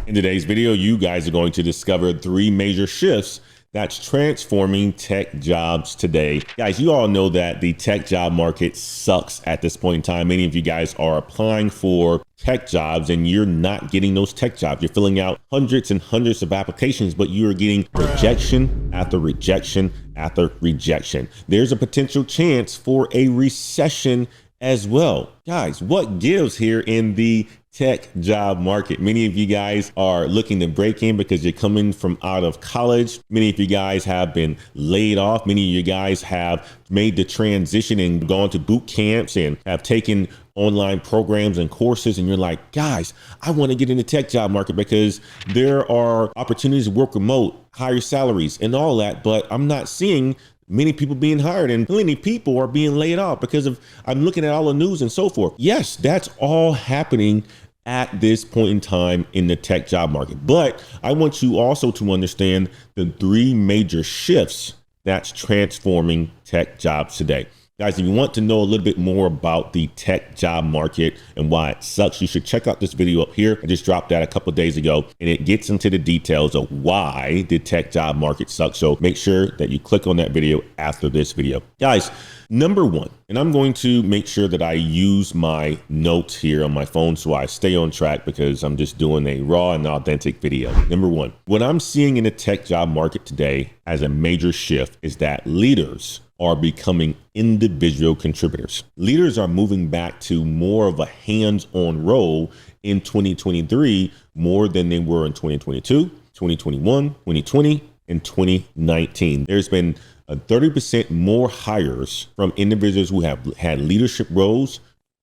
In today's video, you guys are going to discover 3 major shifts that's transforming tech jobs today. Guys, you all know that the tech job market sucks at this point in time. Many of you guys are applying for tech jobs and you're not getting those tech jobs. You're filling out hundreds and hundreds of applications, but you are getting rejection after rejection after rejection. There's a potential chance for a recession as well. Guys, what gives here in the tech job market? Many of you guys are looking to break in because you're coming from out of college. Many of you guys have been laid off. Many of you guys have made the transition and gone to boot camps and have taken online programs and courses. And you're like, guys, I want to get in the tech job market because there are opportunities to work remote, higher salaries and all that, but I'm not seeing many people being hired and many people are being laid off because of, I'm looking at all the news and so forth. Yes, that's all happening at this point in time in the tech job market. But I want you also to understand the 3 major shifts that's transforming tech jobs today. Guys, if you want to know a little bit more about the tech job market and why it sucks, you should check out this video up here. I just dropped that a couple of days ago, and it gets into the details of why the tech job market sucks. So make sure that you click on that video after this video. Guys, number 1, and I'm going to make sure that I use my notes here on my phone so I stay on track because I'm just doing a raw and authentic video. Number 1, what I'm seeing in the tech job market today as a major shift is that leaders are becoming individual contributors. Leaders are moving back to more of a hands-on role in 2023 more than they were in 2022, 2021, 2020, and 2019. There's been 30% more hires from individuals who have had leadership roles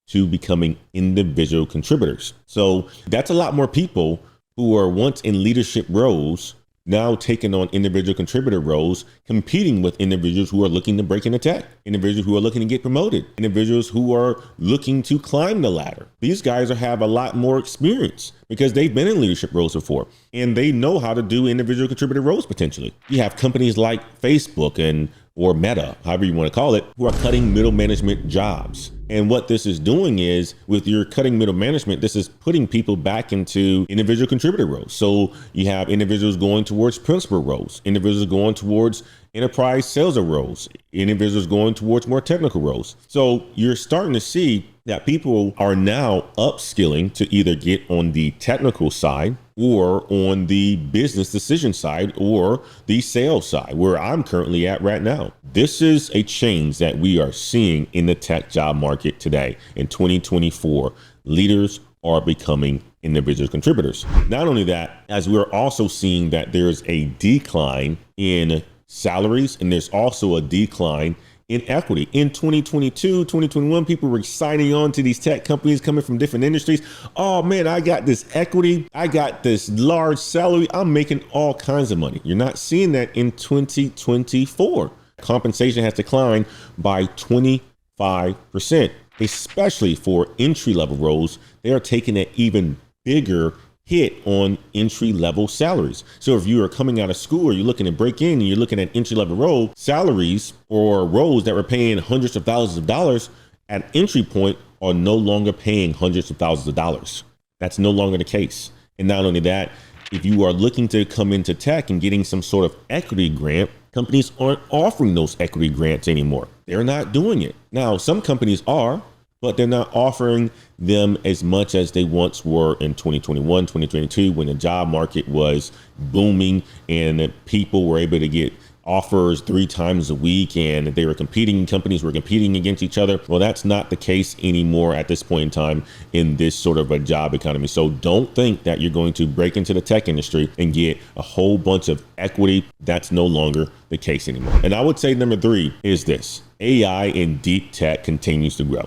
to becoming individual contributors. So that's a lot more people who were once in leadership roles now taking on individual contributor roles, competing with individuals who are looking to break into tech, individuals who are looking to get promoted, individuals who are looking to climb the ladder. These guys have a lot more experience because they've been in leadership roles before and they know how to do individual contributor roles potentially. You have companies like Facebook or Meta, however you want to call it, who are cutting middle management jobs. And what this is doing is, with your cutting middle management, this is putting people back into individual contributor roles. So you have individuals going towards principal roles, individuals going towards enterprise sales roles, individuals going towards more technical roles. So you're starting to see that people are now upskilling to either get on the technical side or on the business decision side or the sales side, where I'm currently at right now. This is a change that we are seeing in the tech job market today. In 2024, leaders are becoming individual contributors. Not only that, as we're also seeing that there's a decline in salaries and there's also a decline in equity. In 2022, 2021, people were signing on to these tech companies coming from different industries. Oh man, I got this equity. I got this large salary. I'm making all kinds of money. You're not seeing that in 2024. Compensation has declined by 25%, especially for entry-level roles. They are taking an even bigger hit on entry-level salaries. So if you are coming out of school or you're looking to break in and you're looking at entry-level role salaries or roles that were paying hundreds of thousands of dollars at entry point are no longer paying hundreds of thousands of dollars. That's no longer the case. And not only that, if you are looking to come into tech and getting some sort of equity grant, companies aren't offering those equity grants anymore. They're not doing it. Now, some companies are, but they're not offering them as much as they once were in 2021, 2022, when the job market was booming and people were able to get offers 3 times a week and they were competing, companies were competing against each other. Well, that's not the case anymore at this point in time in this sort of a job economy. So don't think that you're going to break into the tech industry and get a whole bunch of equity. That's no longer the case anymore. And I would say number 3 is this: AI in deep tech continues to grow.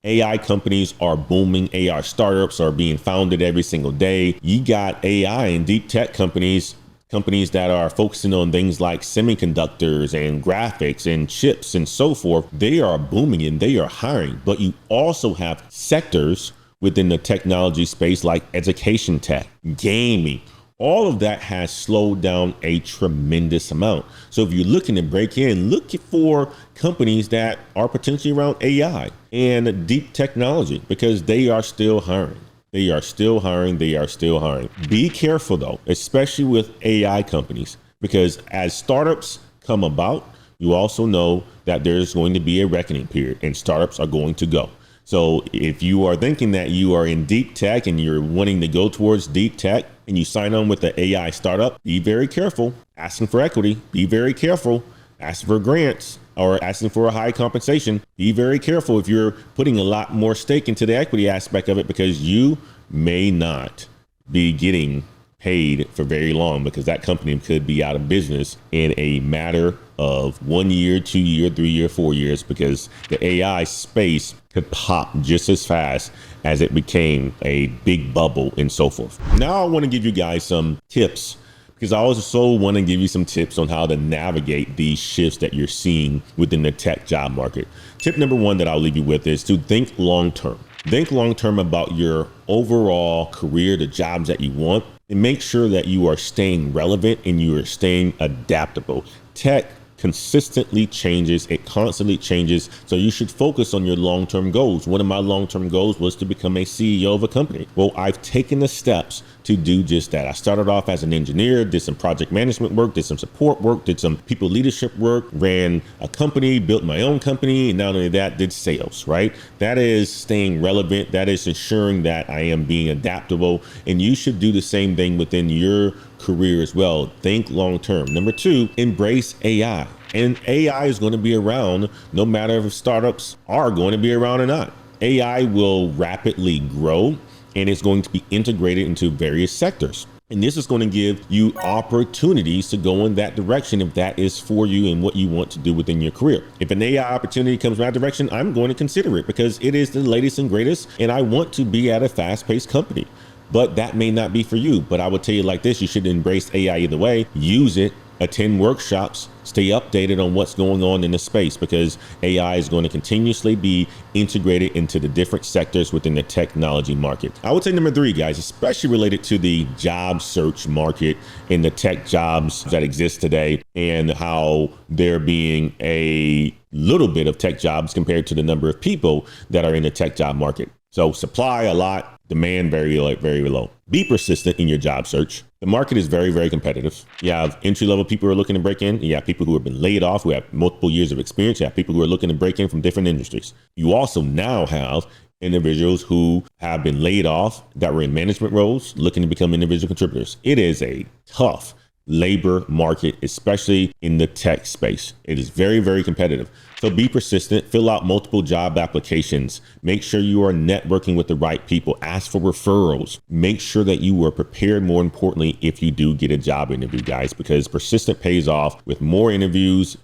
AI companies are booming. AI startups are being founded every single day. You got AI and deep tech companies that are focusing on things like semiconductors and graphics and chips and so forth. They are booming and they are hiring. But you also have sectors within the technology space like education tech, gaming. All of that has slowed down a tremendous amount. So if you're looking to break in, look for companies that are potentially around AI and deep technology, because they are still hiring. They are still hiring. They are still hiring. Be careful though, especially with AI companies, because as startups come about, you also know that there's going to be a reckoning period and startups are going to go. So if you are thinking that you are in deep tech and you're wanting to go towards deep tech and you sign on with the AI startup, be very careful asking for equity. Be very careful asking for grants or asking for a high compensation. Be very careful if you're putting a lot more stake into the equity aspect of it, because you may not be getting paid for very long, because that company could be out of business in a matter of 1 year, 2 year, 3 year, 4 years, because the AI space could pop just as fast as it became a big bubble and so forth. Now I want to give you guys some tips, because I also want to give you some tips on how to navigate these shifts that you're seeing within the tech job market. Tip number one that I'll leave you with is to think long term. Think long term about your overall career, the jobs that you want, and make sure that you are staying relevant and you are staying adaptable. Tech consistently changes, it constantly changes. So you should focus on your long-term goals. One of my long-term goals was to become a CEO of a company. Well, I've taken the steps to do just that. I started off as an engineer, did some project management work, did some support work, did some people leadership work, ran a company, built my own company, and not only that, did sales, right? That is staying relevant. That is ensuring that I am being adaptable, and you should do the same thing within your career as well. Think long term. Number two, embrace AI. And AI is going to be around no matter if startups are going to be around or not. AI will rapidly grow and it's going to be integrated into various sectors. And this is going to give you opportunities to go in that direction if that is for you and what you want to do within your career. If an AI opportunity comes my direction, I'm going to consider it because it is the latest and greatest, and I want to be at a fast-paced company. But that may not be for you. But I would tell you like this, you should embrace AI either way, use it, attend workshops, stay updated on what's going on in the space, because AI is going to continuously be integrated into the different sectors within the technology market. I would say number three, guys, especially related to the job search market and the tech jobs that exist today and how there being a little bit of tech jobs compared to the number of people that are in the tech job market. So supply a lot, demand very low. Be persistent in your job search. The market is very, very competitive. You have entry-level people who are looking to break in. You have people who have been laid off, who have multiple years of experience. You have people who are looking to break in from different industries. You also now have individuals who have been laid off that were in management roles looking to become individual contributors. It is a tough labor market, especially in the tech space. It is very, very competitive. So be persistent, fill out multiple job applications, make sure you are networking with the right people, ask for referrals, make sure that you are prepared, more importantly, if you do get a job interview, guys, because persistent pays off with more interviews,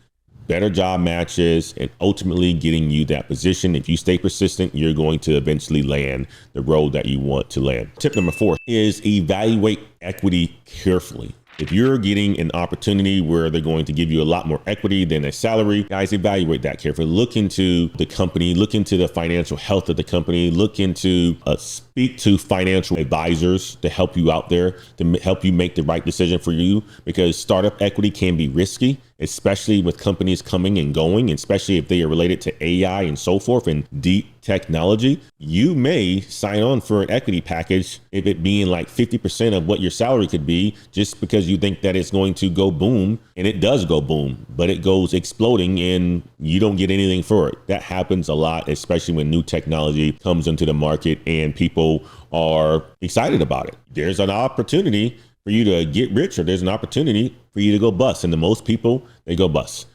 better job matches, and ultimately getting you that position. If you stay persistent, you're going to eventually land the role that you want to land. Tip number four is evaluate equity carefully. If you're getting an opportunity where they're going to give you a lot more equity than a salary, guys, evaluate that carefully. Look into the company, look into the financial health of the company, look into speak to financial advisors to help you out there, to help you make the right decision for you, because startup equity can be risky, especially with companies coming and going, especially if they are related to AI and so forth and deep technology. You may sign on for an equity package if it being like 50% of what your salary could be, just because you think that it's going to go boom, and it does go boom, but it goes exploding and you don't get anything for it. That happens a lot, especially when new technology comes into the market and people are excited about it. There's an opportunity for you to get rich, or there's an opportunity for you to go bust. And the most people, they go bust.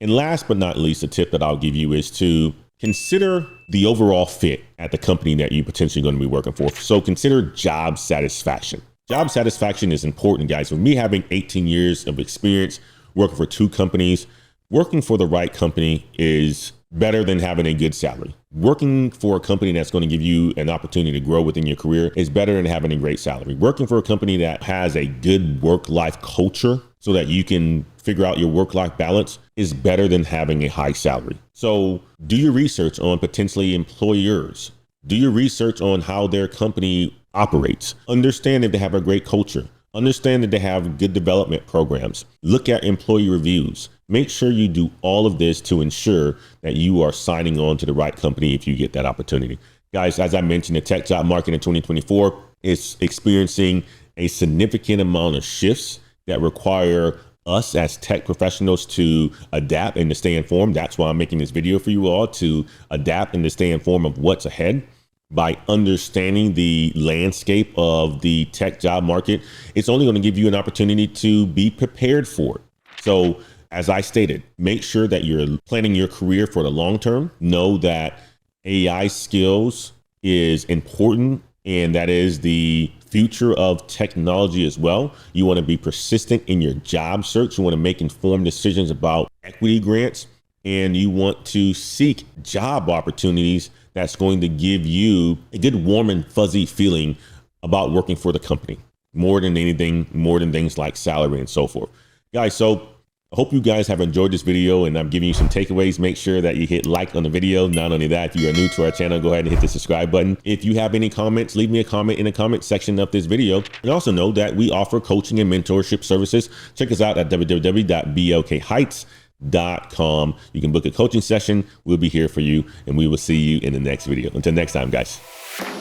And last but not least, a tip that I'll give you is to consider the overall fit at the company that you potentially going to be working for. So consider job satisfaction. Job satisfaction is important, guys. For me, having 18 years of experience working for 2 companies, working for the right company is better than having a good salary. Working for a company that's going to give you an opportunity to grow within your career is better than having a great salary. Working for a company that has a good work-life culture so that you can figure out your work-life balance is better than having a high salary. So do your research on potentially employers. Do your research on how their company operates. Understand if they have a great culture. Understand that they have good development programs. Look at employee reviews. Make sure you do all of this to ensure that you are signing on to the right company if you get that opportunity. Guys, as I mentioned, the tech job market in 2024 is experiencing a significant amount of shifts that require us as tech professionals to adapt and to stay informed. That's why I'm making this video for you all, to adapt and to stay informed of what's ahead. By understanding the landscape of the tech job market, it's only going to give you an opportunity to be prepared for it. So as I stated, make sure that you're planning your career for the long term. Know that AI skills is important, and that is the future of technology as well. You want to be persistent in your job search. You want to make informed decisions about equity grants, and you want to seek job opportunities that's going to give you a good, warm and fuzzy feeling about working for the company, more than anything, more than things like salary and so forth. Guys, so I hope you guys have enjoyed this video, and I'm giving you some takeaways. Make sure that you hit like on the video. Not only that, if you are new to our channel, go ahead and hit the subscribe button. If you have any comments, leave me a comment in the comment section of this video. And also know that we offer coaching and mentorship services. Check us out at www.blkheights.com. You can book a coaching session. We'll be here for you, and we will see you in the next video. Until next time, guys.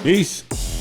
Peace.